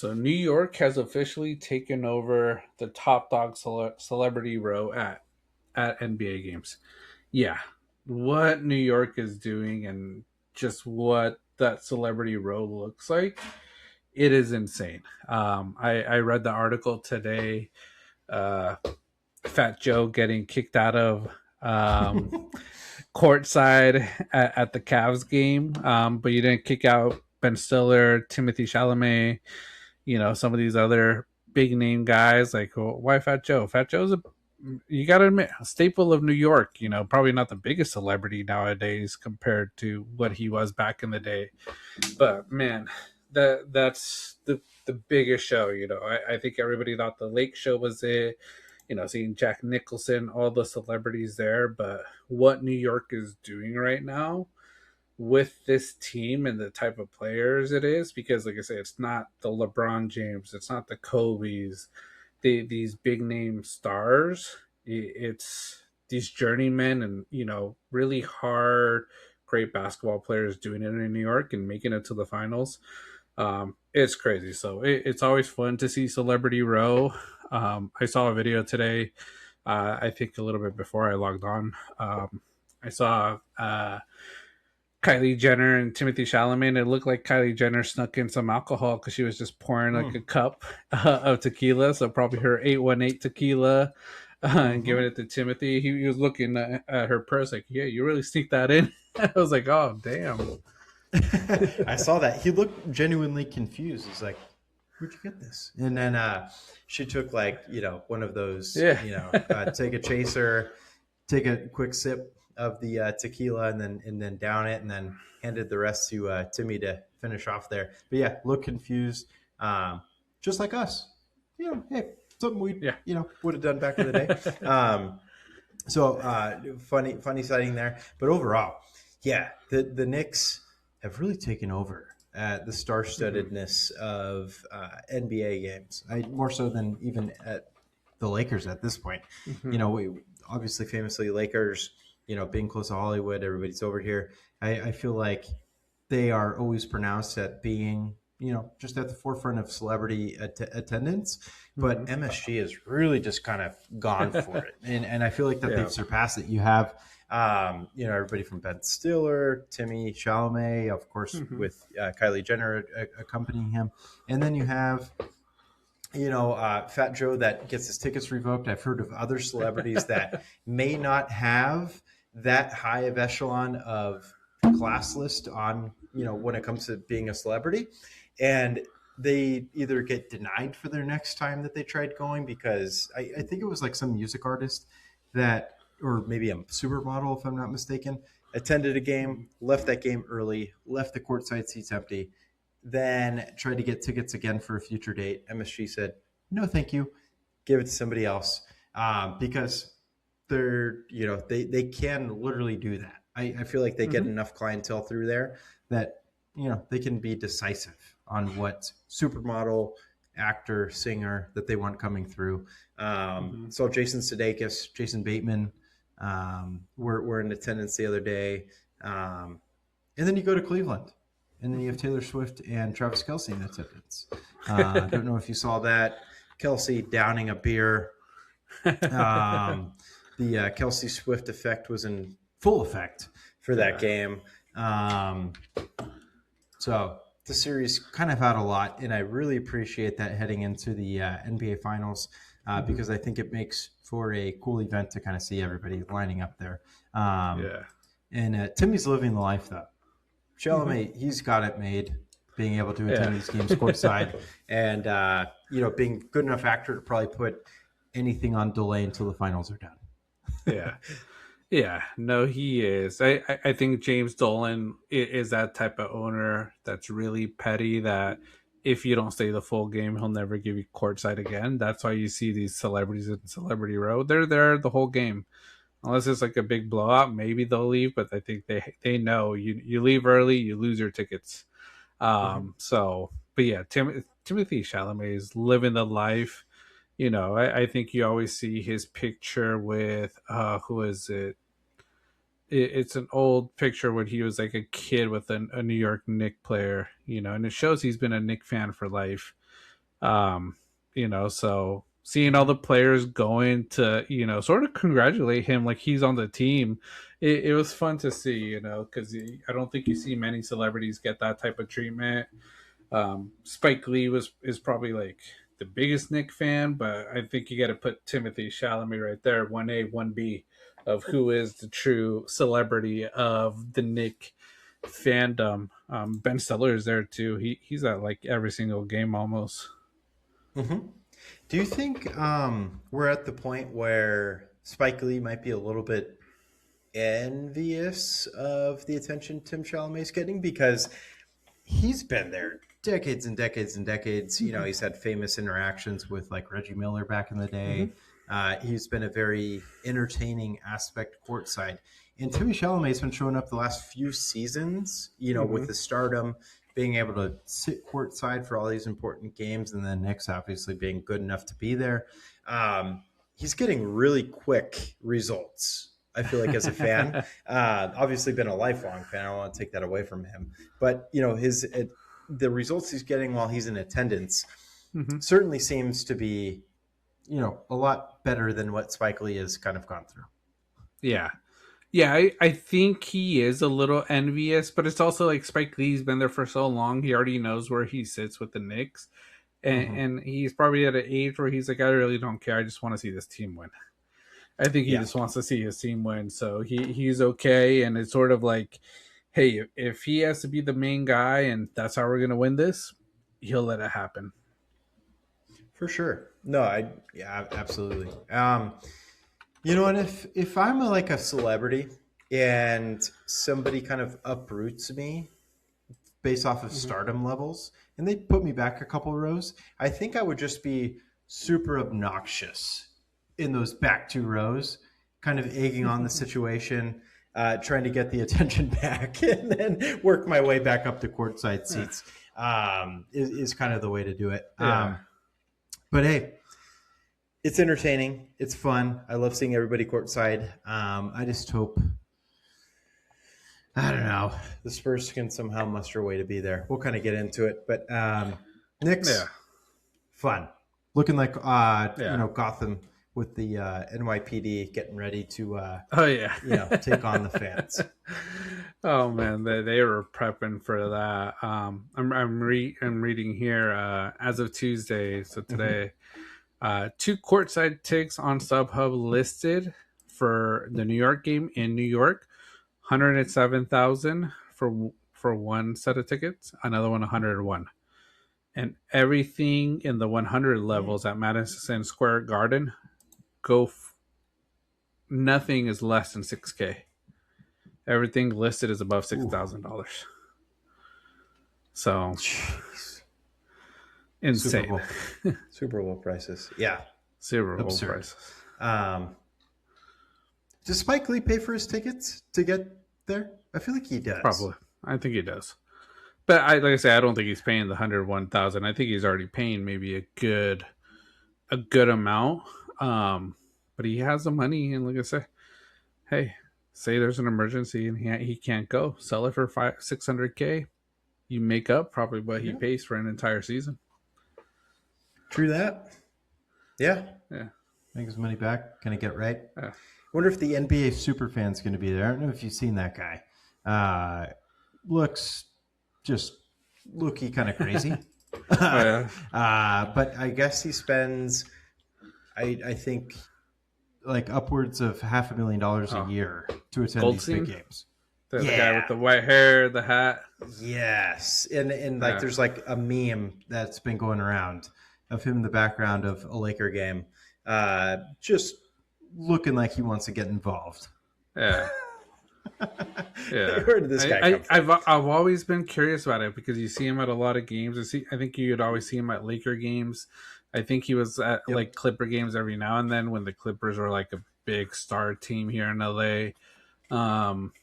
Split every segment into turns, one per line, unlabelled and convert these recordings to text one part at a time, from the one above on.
So New York has officially taken over the top dog celebrity row at NBA games. Yeah, what New York is doing and just what that celebrity row looks like, it is insane. I read the article today. Uh, Fat Joe getting kicked out of courtside at the Cavs game, but you didn't kick out Ben Stiller, Timothy Chalamet, some of these other big name guys. Like, well, why Fat Joe? Fat Joe's you got to admit, a staple of New York. Probably not the biggest celebrity nowadays compared to what he was back in the day. But man, that's the biggest show. I think everybody thought the Lake Show was it. Seeing Jack Nicholson, all the celebrities there. But what New York is doing right now with this team and the type of players it is, because like I say, it's not the LeBron James, it's not the Kobe's, these big name stars. It's these journeymen and really hard, great basketball players doing it in New York and making it to the finals. It's crazy. So it's always fun to see Celebrity Row. I saw a video today. I think a little bit before I logged on. I saw Kylie Jenner and Timothy Chalamet, and it looked like Kylie Jenner snuck in some alcohol because she was just pouring like a cup of tequila. So probably her 818 tequila and giving it to Timothy. He was looking at her purse like, yeah, you really sneaked that in. I was like, oh, damn.
I saw that. He looked genuinely confused. He's like, "Where'd you get this?" And then she took one of those,
Yeah.
take a chaser, take a quick sip of the tequila, and then down it, and then handed the rest to Timmy to finish off there. But yeah, look confused, just like us. Hey, something we
Yeah.
would have done back in the day. So funny sighting there. But overall, yeah, the Knicks have really taken over at the star-studdedness of NBA games. More so than even at the Lakers at this point. We obviously famously Lakers. Being close to Hollywood, everybody's over here. I feel like they are always pronounced at being just at the forefront of celebrity attendance. But MSG has really just kind of gone for it, and I feel like that they've surpassed it. You have everybody from Ben Stiller, Timmy Chalamet, of course, with Kylie Jenner accompanying him, and then you have Fat Joe that gets his tickets revoked. I've heard of other celebrities that may not have that high of echelon of class list on when it comes to being a celebrity, and they either get denied for their next time that they tried going because I think it was like some music artist that, or maybe a supermodel if I'm not mistaken, attended a game, left that game early, left the courtside seats empty, then tried to get tickets again for a future date. MSG said, no, thank you. Give it to somebody else because they can literally do that. I feel like they get enough clientele through there that they can be decisive on what supermodel, actor, singer that they want coming through. So Jason Sudeikis, Jason Bateman were in attendance the other day. And then you go to Cleveland. And then you have Taylor Swift and Travis Kelce in attendance. I don't know if you saw that. Kelce downing a beer. The Kelce Swift effect was in full effect for that game. So the series kind of had a lot, and I really appreciate that heading into the NBA Finals because I think it makes for a cool event to kind of see everybody lining up there. And Timmy's living the life, though. Chalamet, he's got it made, being able to attend these games courtside, and being good enough actor to probably put anything on delay until the finals are done.
Yeah, no, he is. I think James Dolan is that type of owner that's really petty that if you don't stay the full game, he'll never give you courtside again. That's why you see these celebrities in Celebrity Row. They're there the whole game. Unless it's like a big blowout, maybe they'll leave, but I think they know you leave early, you lose your tickets. So, but yeah, Timothy Chalamet is living the life. I think you always see his picture with who is it? It's an old picture when he was like a kid with a New York Knicks player, and it shows he's been a Knicks fan for life. Um, so seeing all the players going to, sort of congratulate him like he's on the team, it was fun to see, because I don't think you see many celebrities get that type of treatment. Spike Lee is probably like the biggest Nick fan, but I think you got to put Timothy Chalamet right there, 1A, 1B, of who is the true celebrity of the Nick fandom. Ben Stiller is there too. He's at like every single game almost.
Hmm. Do you think we're at the point where Spike Lee might be a little bit envious of the attention Tim Chalamet's getting? Because he's been there decades and decades and decades. You know,
Mm-hmm.
he's had famous interactions with like Reggie Miller back in the
Mm-hmm.
day. He's been a very entertaining aspect courtside. And Timmy Chalamet's been showing up the last few seasons, you know, with
Mm-hmm.
the stardom, being able to sit courtside for all these important games, and then Knicks obviously being good enough to be there. He's getting really quick results. I feel like as a fan, obviously been a lifelong fan. I don't want to take that away from him, but you know the results he's getting while he's in attendance
Mm-hmm.
certainly seems to be, you know, a lot better than what Spike Lee has kind of gone through.
Yeah. Yeah, I think he is a little envious, but it's also like Spike Lee's been there for so long, he already knows where he sits with the Knicks. And,
Hmm.
and he's probably at an age where he's like, I really don't care. I just want to see this team win. I think he
Yeah,
just wants to see his team win. So he's okay. And it's sort of like, hey, if he has to be the main guy and that's how we're going to win this, he'll let it happen.
for sure. No, I yeah, absolutely. You know, and if I'm like a celebrity and somebody kind of uproots me based off of
Mm-hmm.
stardom levels and they put me back a couple rows, I think I would just be super obnoxious in those back two rows, kind of egging on the situation, trying to get the attention back, and then work my way back up to courtside
Yeah.
seats. Is kind of the way to do it.
Yeah.
But hey, it's entertaining. It's fun. I love seeing everybody courtside. I just hope, I don't know, the Spurs can somehow muster a way to be there. We'll kind of get into it, but
Yeah.
Knicks, fun. Looking like you
Yeah.
know, Gotham with the NYPD getting ready to
Oh, yeah.
you know, take on the fans.
Oh man, they were prepping for that. I'm reading here as of Tuesday, so
Hmm.
today, two courtside ticks on StubHub listed for the New York game in New York, 107,000 for one set of tickets, another one 101, and everything in the 100 levels at Madison Square Garden go. Nothing is less than 6K. Everything listed is above
Ooh,
$6,000. So
jeez. Super
insane.
Bowl, Super Bowl prices. Yeah,
Super Bowl
absurd.
prices.
Um, does Spike Lee pay for his tickets to get there? I feel like he does.
Probably. I think he does. But like I say, I don't think he's paying the 101,000. I think he's already paying maybe a good amount. But he has the money, and like I say, hey, say there's an emergency and he can't go, sell it for 600K. You make up probably what he
Yeah,
pays for an entire season.
true that. Yeah,
Yeah,
make his money back. Can I get right?
yeah.
Wonder if the NBA superfan's going to be there. I don't know if you've seen that guy. Looks just looky kind of crazy.
Oh yeah.
But I guess he spends, I think, like upwards of $500,000 a
Oh,
year to attend these big
Goldstein,
games.
the guy with
Yeah.
the white hair, the hat.
Yes. And like
Yeah,
there's like a meme that's been going around of him in the background of a Laker game, just looking like he wants to get involved.
yeah. Yeah,
Where did this guy come from?
I've always been curious about it because you see him at a lot of games. I think you'd always see him at Laker games. I think he was at like
Yep.
Clipper games every now and then when the Clippers were like a big star team here in LA.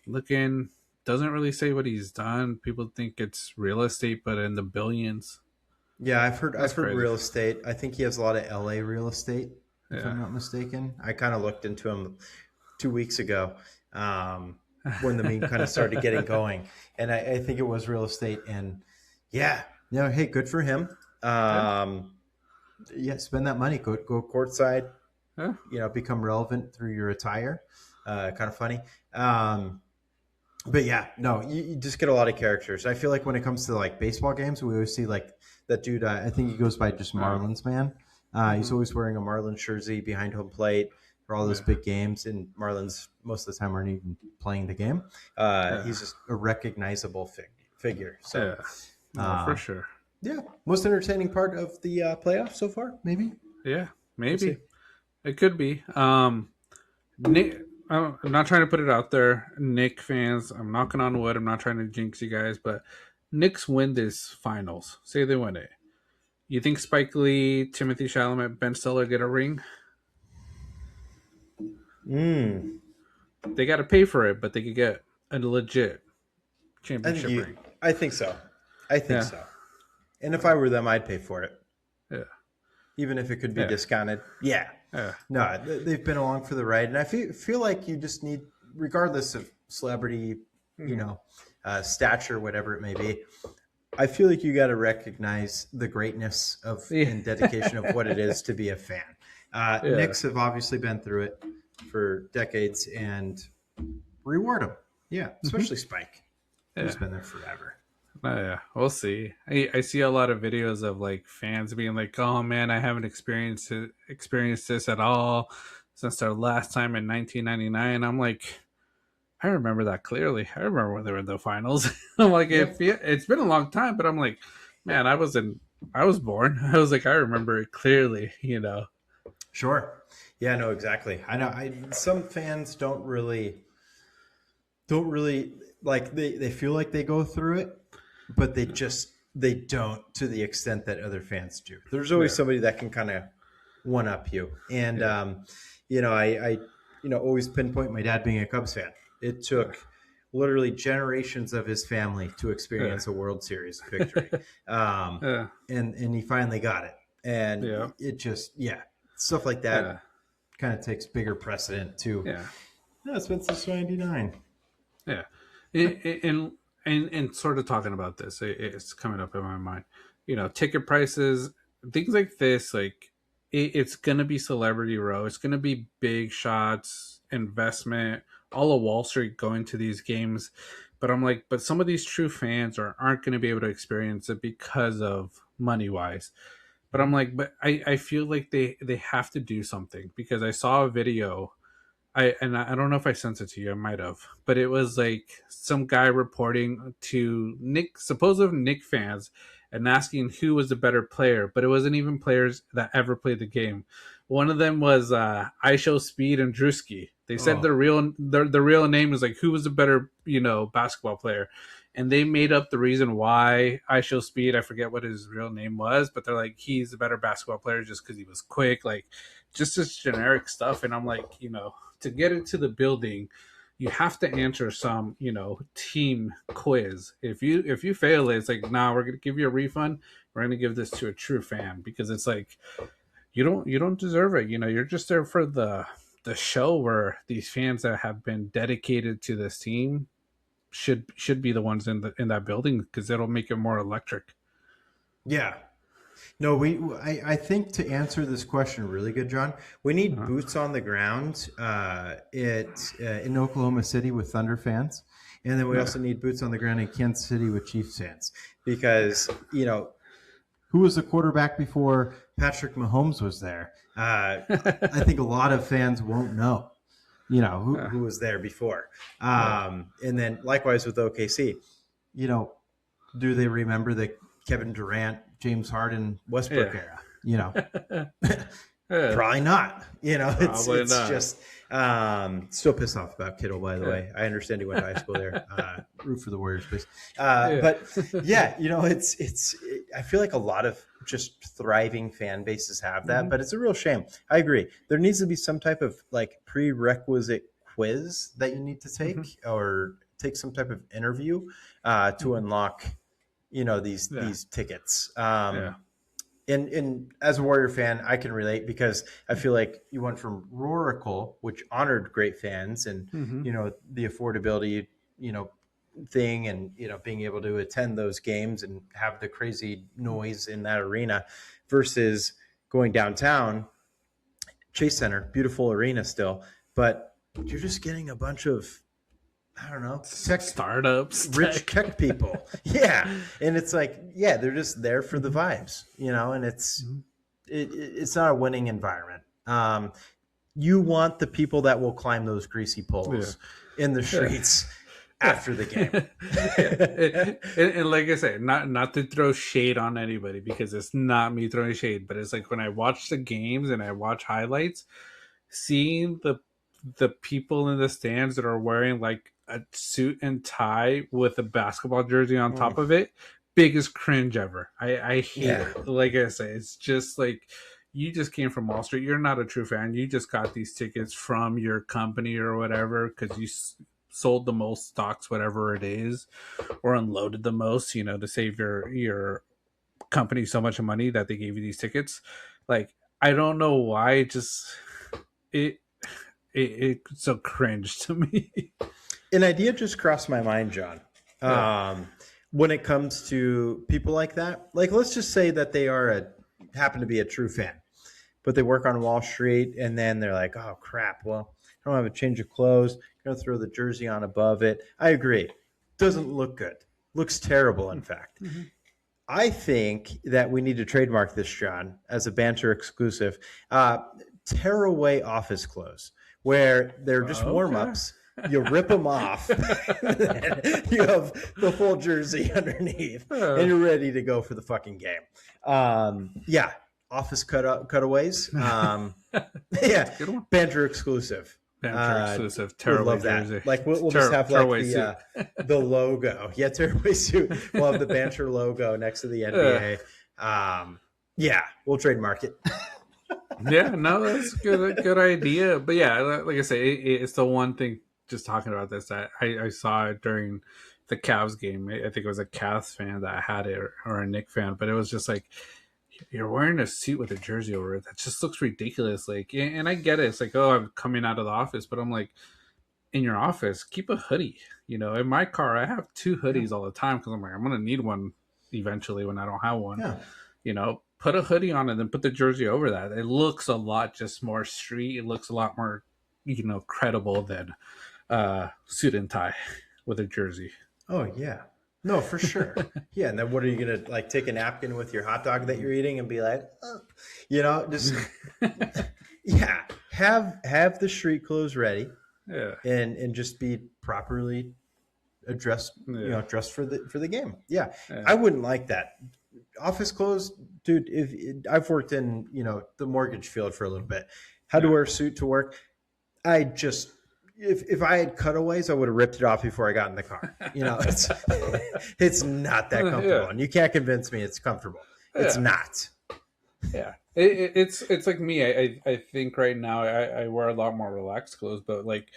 Looking doesn't really say what he's done. People think it's real estate, but in the billions.
Yeah,
That's
I've heard
crazy.
real estate. I think he has a lot of LA real estate, if I'm
Yeah.
not mistaken. I kind of looked into him 2 weeks ago, when the meme kind of started getting going, and I think it was real estate. And yeah, you know, hey, good for him.
Yeah.
Yeah, spend that money. Go courtside.
Yeah.
Become relevant through your attire. Kind of funny. But yeah, no, you just get a lot of characters. I feel like when it comes to like baseball games, we always see like that dude. I think he goes by just
Yeah.
Marlins man. He's
Hmm.
always wearing a Marlins jersey behind home plate for all those
Yeah.
big games, and Marlins most of the time aren't even playing the game.
Yeah.
He's just a recognizable figure. So,
Yeah. No, for
uh,
sure.
yeah, most entertaining part of the playoffs so far. Maybe
Yeah.
we'll see.
Maybe it could be. Nick, I'm not trying to put it out there, Nick fans. I'm knocking on wood. I'm not trying to jinx you guys, but Knicks win this finals. Say they win it. You think Spike Lee, Timothy Chalamet, Ben Stiller get a ring?
Mm.
They got to pay for it, but they could get a legit
I think
championship
you.
ring.
I think so. I think
Yeah,
so. And if I were them, I'd pay for it,
yeah,
even if it could be
yeah,
discounted. Yeah,
yeah.
no, they've been along for the ride, and I feel like you just need, regardless of celebrity, you
Hmm.
know, stature, whatever it may be. I feel like you got to recognize the greatness of
Yeah,
and dedication of what it is to be a fan.
yeah,
Knicks have obviously been through it for decades, and reward them. Yeah,
hmm,
especially Spike. He's
yeah.
been there forever.
Yeah, we'll see. I see a lot of videos of like fans being like, "Oh man, I haven't experienced this at all since their last time in 1999." I'm like, I remember that clearly. I remember when they were in the finals. I'm like,
Yep.
it's been a long time, but I'm like, man, I was born. I was like, I remember it clearly.
Sure. Yeah, no, exactly. I know. Some fans don't really like they feel like they go through it, but they don't to the extent that other fans do. There's always
Yeah,
somebody that can kind of one up you, and
yeah,
I always pinpoint my dad being a Cubs fan. It
yeah,
took literally generations of his family to
yeah,
experience a World Series victory,
yeah,
and he finally got it, and
yeah,
it just stuff like
yeah,
that kind of takes bigger precedent to.
yeah.
No, it's been since '99.
Yeah, and sort of talking about this, it's coming up in my mind. Ticket prices, things like this, like it's gonna be celebrity row. It's gonna be big shots, investment, all of Wall Street going to these games. But I'm like, but some of these true fans aren't going to be able to experience it because of money wise. But I'm like, but I feel like they have to do something because I saw a video I don't know if I sent it to you. I might have, but it was like some guy reporting to Nick, supposed Nick fans, and asking who was the better player. But it wasn't even players that ever played the game. One of them was I Show Speed and Drewski. They said
Oh,
the real name is like who was the better basketball player, and they made up the reason why I Show Speed. I forget what his real name was, but they're like he's a better basketball player just because he was quick, like just this generic stuff. And I'm like, to get into the building, you have to answer some, team quiz. If you fail it, it's like, nah, we're gonna give you a refund. We're gonna give this to a true fan because it's like you don't deserve it. You're just there for the show where these fans that have been dedicated to this team should be the ones in that building because it'll make it more electric.
yeah. No, I think to answer this question really good, John, we need
Uh,
boots on the ground in Oklahoma City with Thunder fans. And then we
yeah,
also need boots on the ground in Kansas City with Chiefs fans. Because, who was the quarterback before Patrick Mahomes was there? I think a lot of fans won't know,
yeah,
who was there before.
yeah,
And then likewise with OKC, you know, do they remember the Kevin Durant, James Harden, Westbrook
yeah.
era?
Yeah,
Probably not. It's
probably
it's
not.
just still pissed off about Kittle. By the
Yeah,
way, I understand he went to high school there. Root for the Warriors, please.
yeah.
But yeah, I feel like a lot of just thriving fan bases have that,
Hmm.
but it's a real shame. I agree. There needs to be some type of like prerequisite quiz that you need to take,
Hmm.
or take some type of interview to
Hmm.
unlock these
Yeah,
tickets.
yeah.
And as a Warrior fan, I can relate because I feel like you went from Roracle, which honored great fans, and
Hmm.
the affordability, thing, and being able to attend those games and have the crazy noise in that arena, versus going downtown, Chase Center, beautiful arena still, but you're just getting a bunch of, I don't know,
Startups,
rich tech people. Yeah. And it's like, yeah, they're just there for the vibes, and it's not a winning environment. You want the people that will climb those greasy
yeah.
poles in the streets after the game.
And like I said, not to throw shade on anybody, because it's not me throwing shade, but it's like when I watch the games and I watch highlights, seeing the people in the stands that are wearing like a suit and tie with a basketball jersey on top of it, biggest cringe ever. I hate it. Like I say, it's just like, you just came from Wall Street. You're not a true fan. You just got these tickets from your company or whatever because you sold the most stocks, whatever it is, or unloaded the most, to save your company so much money that they gave you these tickets. Like, I don't know why. It it's so cringe to me.
An idea just crossed my mind, John. When it comes to people like that, like let's just say that they happen to be a true fan, but they work on Wall Street, and then they're like, "Oh crap! Well, I don't have a change of clothes. I'm gonna throw the jersey on above it." I agree. Doesn't look good. Looks terrible, in fact. Mm-hmm. I think that we need to trademark this, John, as a Banter exclusive. Tear away office clothes, where they're just warm-ups. You rip them off. You have the full jersey underneath, and you're ready to go for the fucking game. Yeah, office cutaways. Yeah, Banter exclusive.
Banter exclusive. Tearaway jersey.
Like we'll just have like the logo. Yeah, tearaway suit. We'll have the Banter logo next to the NBA. Yeah, we'll trademark it.
Yeah, no, that's a good idea. But yeah, like I say, it's the one thing. Just talking about this, I saw it during the Cavs game. I think it was a Cavs fan that had it, or a Knicks fan, but it was just like, you're wearing a suit with a jersey over it. That just looks ridiculous. Like, and I get it. It's like, oh, I'm coming out of the office, but I'm like, in your office, keep a hoodie. In my car, I have 2 hoodies all the time because I'm like, I'm gonna need one eventually when I don't have one. Yeah. Put a hoodie on and then put the jersey over that. It looks a lot just more street. It looks a lot more, credible than suit and tie with a jersey.
Oh yeah, no, for sure. Yeah, and then what are you gonna like? Take a napkin with your hot dog that you're eating and be like, just yeah. Have the street clothes ready.
Yeah,
and just be properly dressed. Yeah. Dressed for the game. Yeah, I wouldn't like that. Office clothes, dude. If I've worked in the mortgage field for a little bit, had to wear a suit to work. I just. If I had cutaways, I would have ripped it off before I got in the car. It's not that comfortable, and you can't convince me it's comfortable. It's not.
Yeah, it's like me. I think right now I wear a lot more relaxed clothes, but like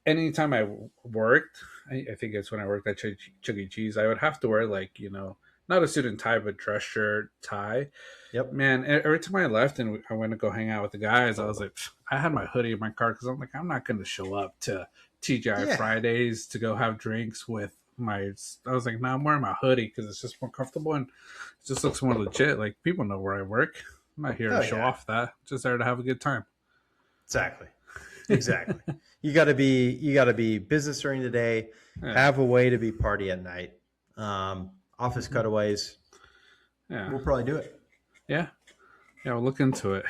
anytime I worked, I think it's when I worked at Chuck E. Cheese, I would have to wear like not a suit and tie, but dress shirt, tie.
Yep.
Man, every time I left and I went to go hang out with the guys, I was like, I had my hoodie in my car because I'm like, I'm not going to show up to TGI Fridays to go have drinks with I was like, no, I'm wearing my hoodie because it's just more comfortable and it just looks more legit. Like, people know where I work. I'm not here to show off that. I'm just there to have a good time.
Exactly. You got to be business during the day, have a way to be party at night. Office cutaways. Yeah. We'll probably do it.
Yeah. Yeah, we'll look into it.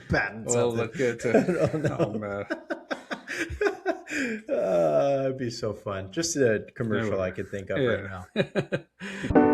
Patent
we'll look into it. Oh, man.
It'd be so fun. Just a commercial I could think of right now.